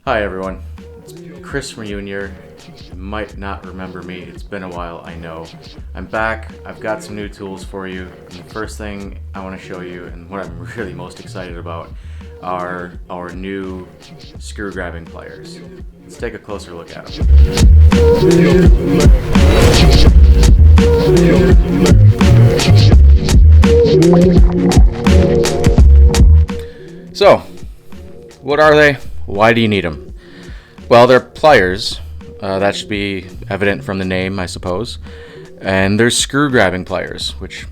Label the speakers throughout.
Speaker 1: Hi everyone, it's Chris from Unior. You might not remember me, it's been a while, I know. I'm back, I've got some new tools for you, and the first thing I want to show you, and what I'm really most excited about, are our new screw grabbing pliers. Let's take a closer look at them. So, what are they? Why do you need them? Well, they're pliers. That should be evident from the name, I suppose. And they're screw grabbing pliers, which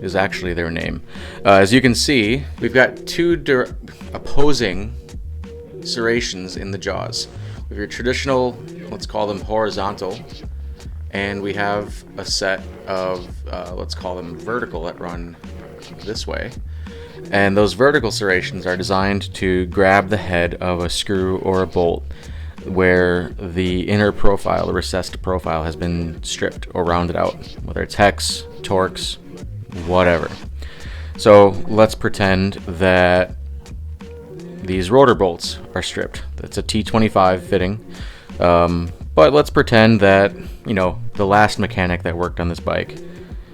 Speaker 1: is actually their name. As you can see, we've got two opposing serrations in the jaws. We have your traditional, let's call them horizontal, and we have a set of, let's call them vertical, that run this way. And those vertical serrations are designed to grab the head of a screw or a bolt where the inner profile, the recessed profile, has been stripped or rounded out, whether it's hex, Torx, whatever. So let's pretend that these rotor bolts are stripped. That's a T25 fitting. But let's pretend that, the last mechanic that worked on this bike,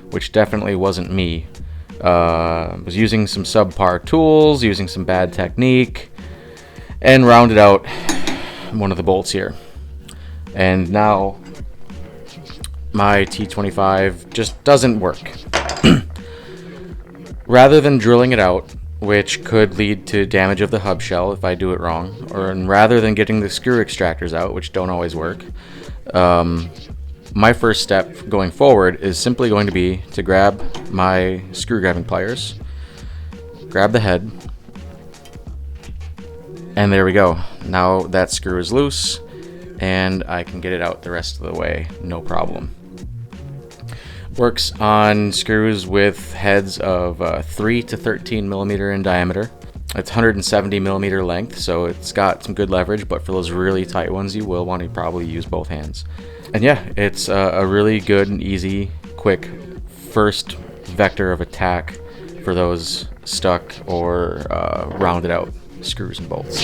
Speaker 1: which definitely wasn't me, was using some subpar tools, using some bad technique, and rounded out one of the bolts here. And now my T25 just doesn't work. Rather than drilling it out, which could lead to damage of the hub shell if I do it wrong, and rather than getting the screw extractors out, which don't always work, my first step going forward is simply going to be to grab my screw grabbing pliers, grab the head, and there we go. Now that screw is loose and I can get it out the rest of the way, no problem. Works on screws with heads of 3 to 13 millimeter in diameter. It's 170 millimeter length, so it's got some good leverage, but for those really tight ones you will want to probably use both hands. And yeah, it's a really good and easy, quick first vector of attack for those stuck or rounded out screws and bolts.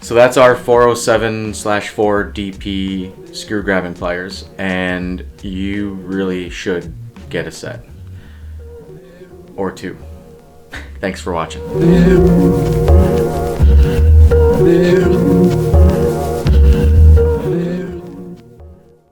Speaker 1: So that's our 407/4DP screw grabbing pliers, and you really should get a set or two. Thanks for watching.